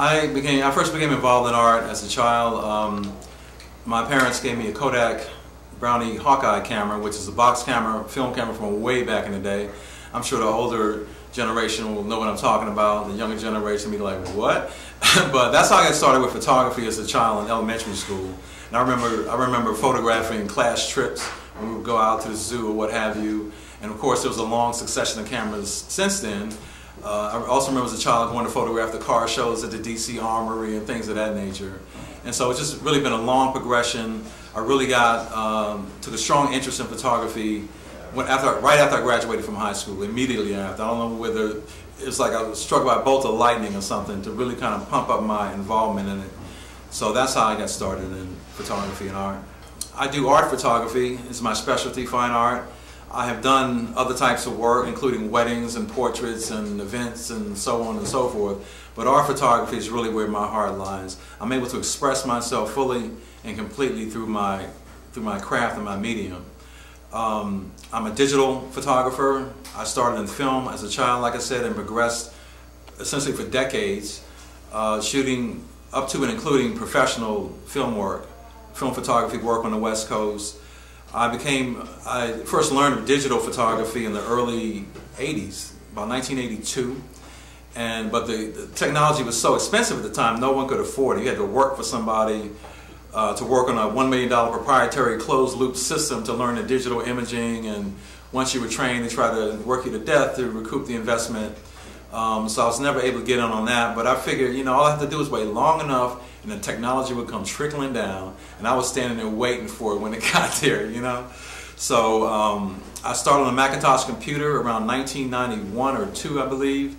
I first became involved in art as a child. My parents gave me a Kodak Brownie Hawkeye camera, which is a box camera, film camera from way back in the day. I'm sure the older generation will know what I'm talking about. The younger generation will be like, what? But that's how I got started with photography as a child in elementary school. And I remember photographing class trips when we would go out to the zoo or what have you. And of course, there was a long succession of cameras since then. I also remember as a child going to photograph the car shows at the DC Armory and things of that nature. And so it's just really been a long progression. I really took a strong interest in photography right after I graduated from high school, immediately after. I don't know whether it's like I was struck by a bolt of lightning or something to really kind of pump up my involvement in it. So that's how I got started in photography and art. I do art photography. It's my specialty, fine art. I have done other types of work, including weddings and portraits and events and so on and so forth. But art photography is really where my heart lies. I'm able to express myself fully and completely through my craft and my medium. I'm a digital photographer. I started in film as a child, like I said, and progressed essentially for decades, shooting up to and including professional film photography work on the West Coast. I first learned of digital photography in the early 80s, about 1982. But the technology was so expensive at the time, no one could afford it. You had to work for somebody to work on a $1 million proprietary closed-loop system to learn the digital imaging. And once you were trained, they tried to work you to death to recoup the investment. So I was never able to get in on that. But I figured, you know, all I have to do is wait long enough and the technology would come trickling down. And I was standing there waiting for it when it got there, you know. So I started on a Macintosh computer around 1991 or 2, I believe,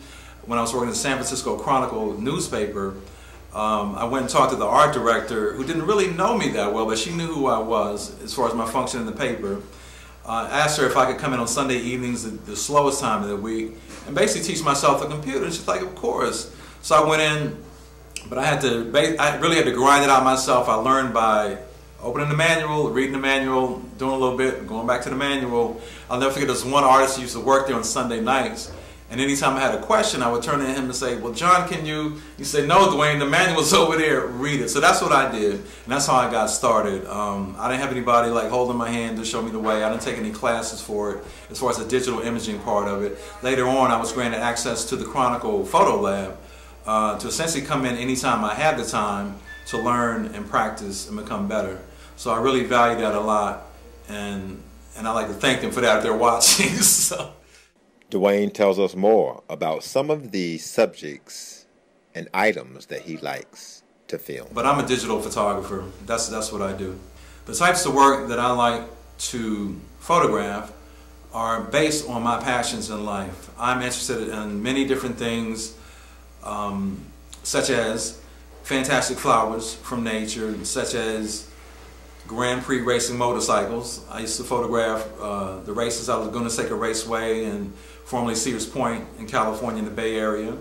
when I was working at the San Francisco Chronicle newspaper. I went and talked to the art director, who didn't really know me that well, but she knew who I was as far as my function in the paper. I asked her if I could come in on Sunday evenings, the slowest time of the week, and basically teach myself the computer. And she's like, of course. So I went in, but I really had to grind it out myself. I learned by opening the manual, reading the manual, doing a little bit, going back to the manual. I'll never forget this one artist who used to work there on Sunday nights. And anytime I had a question, I would turn to him and say, well, John, can you? He said, no, Duane, the manual's over there, read it. So that's what I did, and that's how I got started. I didn't have anybody like holding my hand to show me the way. I didn't take any classes for it, as far as the digital imaging part of it. Later on, I was granted access to the Chronicle Photo Lab to essentially come in anytime I had the time to learn and practice and become better. So I really value that a lot, and I like to thank them for that if they're watching. So. Duane tells us more about some of the subjects and items that he likes to film. But I'm a digital photographer. That's what I do. The types of work that I like to photograph are based on my passions in life. I'm interested in many different things, such as fantastic flowers from nature, such as Grand Prix racing motorcycles. I used to photograph the races out of Laguna Seca Raceway and formerly Sears Point in California in the Bay Area.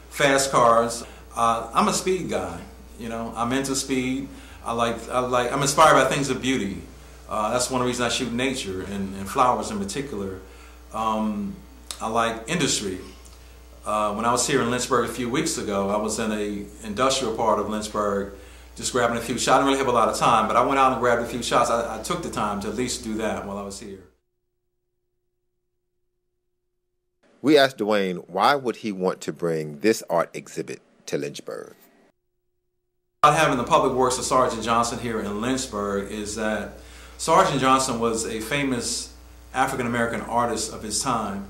Fast cars. I'm a speed guy. You know, I'm into speed. I'm inspired by things of beauty. That's one of the reasons I shoot nature and flowers in particular. I like industry. When I was here in Lynchburg a few weeks ago, I was in an industrial part of Lynchburg, just grabbing a few shots. I didn't really have a lot of time, but I went out and grabbed a few shots. I took the time to at least do that while I was here. We asked Duane, why would he want to bring this art exhibit to Lynchburg? About having the public works of Sargent Johnson here in Lynchburg is that Sargent Johnson was a famous African-American artist of his time,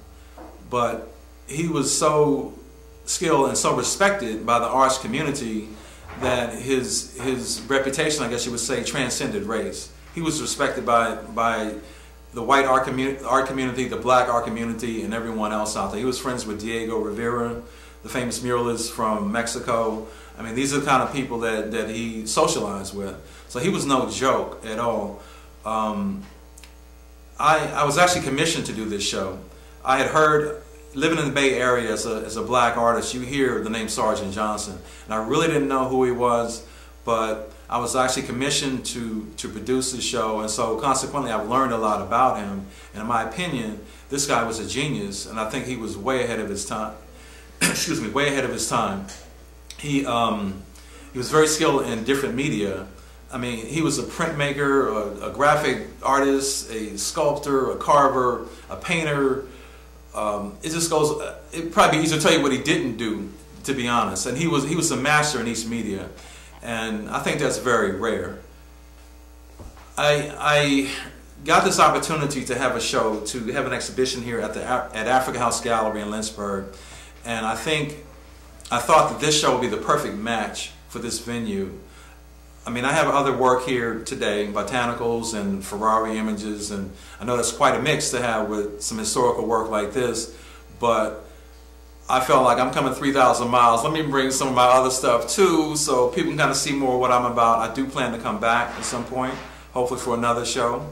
but he was so skilled and so respected by the arts community that his reputation, I guess you would say, transcended race. He was respected by the white art community, the black art community, and everyone else out there. He was friends with Diego Rivera, the famous muralist from Mexico. I mean, these are the kind of people that he socialized with. So he was no joke at all. I was actually commissioned to do this show. I had heard, living in the Bay Area as a black artist, you hear the name Sargent Johnson. And I really didn't know who he was, but I was actually commissioned to produce the show, and so consequently I've learned a lot about him. And in my opinion, this guy was a genius, and I think he was way ahead of his time. Excuse me, way ahead of his time. He was very skilled in different media. I mean, he was a printmaker, a graphic artist, a sculptor, a carver, a painter. It just goes. It'd probably be easier to tell you what he didn't do, to be honest. And he was a master in each media, and I think that's very rare. I got this opportunity to have a show, to have an exhibition here at Africa House Gallery in Lynchburg, and I thought that this show would be the perfect match for this venue. I mean, I have other work here today, botanicals and Ferrari images, and I know that's quite a mix to have with some historical work like this, but I felt like I'm coming 3,000 miles. Let me bring some of my other stuff too, so people can kind of see more of what I'm about. I do plan to come back at some point, hopefully for another show.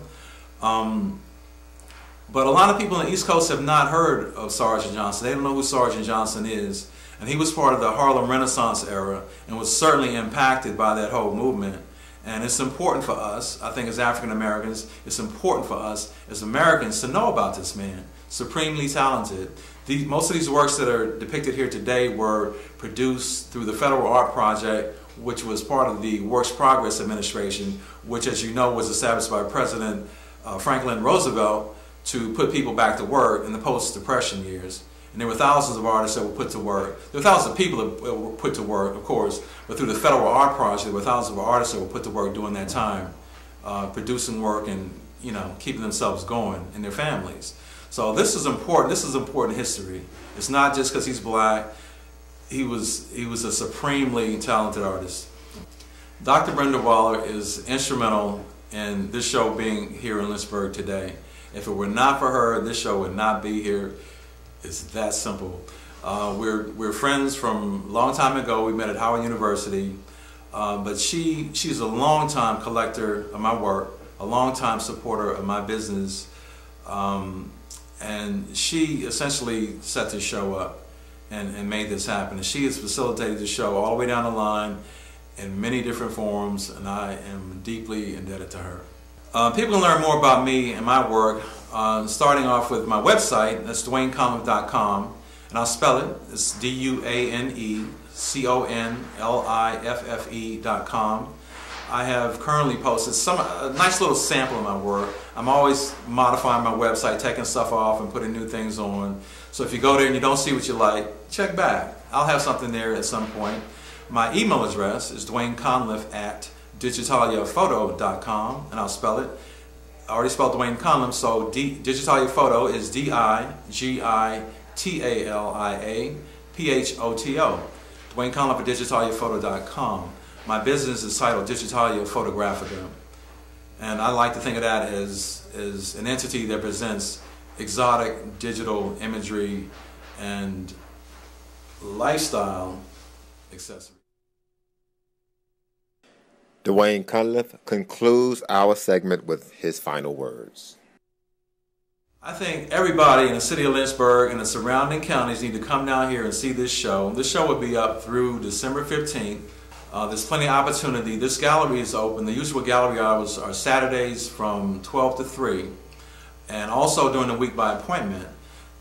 But a lot of people on the East Coast have not heard of Sargent Johnson. They don't know who Sargent Johnson is. And he was part of the Harlem Renaissance era and was certainly impacted by that whole movement. And it's important for us, I think as African Americans, it's important for us as Americans to know about this man. Supremely talented. Most of these works that are depicted here today were produced through the Federal Art Project, which was part of the Works Progress Administration, which, as you know, was established by President Franklin Roosevelt to put people back to work in the post-Depression years. And there were thousands of artists that were put to work. There were thousands of people that were put to work, of course, but through the Federal Art Project, there were thousands of artists that were put to work during that time, producing work and, you know, keeping themselves going and their families. So this is important. This is important history. It's not just because he's black. He was a supremely talented artist. Dr. Brenda Waller is instrumental in this show being here in Lynchburg today. If it were not for her, this show would not be here. It's that simple. We're friends from a long time ago. We met at Howard University, but she's a long-time collector of my work, a long-time supporter of my business, and she essentially set this show up and made this happen. And she has facilitated the show all the way down the line in many different forms, and I am deeply indebted to her. People can learn more about me and my work, starting off with my website. That's DuaneConliffe.com, and I'll spell it. It's DuaneConliffe.com. I have currently posted a nice little sample of my work. I'm always modifying my website, taking stuff off and putting new things on. So if you go there and you don't see what you like, check back. I'll have something there at some point. My email address is DuaneConliffe@digitaliaphoto.com, and I'll spell it. I already spelled Duane Conliffe, so Digitalia Photo is DIGITALIAPHOTO. Duane Conliffe at digitaliaphoto.com. My business is titled Digitalia Photographica, and I like to think of that as an entity that presents exotic digital imagery and lifestyle accessories. Duane Conliffe concludes our segment with his final words. I think everybody in the city of Lynchburg and the surrounding counties need to come down here and see this show. This show will be up through December 15th. There's plenty of opportunity. This gallery is open. The usual gallery hours are Saturdays from 12 to 3, and also during the week by appointment.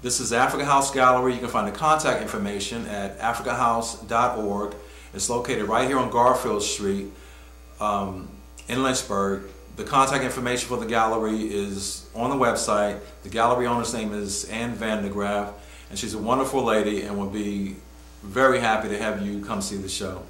This is Africa House Gallery. You can find the contact information at africahouse.org. It's located right here on Garfield Street in Lynchburg. The contact information for the gallery is on the website. The gallery owner's name is Ann Van de Graaf, and she's a wonderful lady and will be very happy to have you come see the show.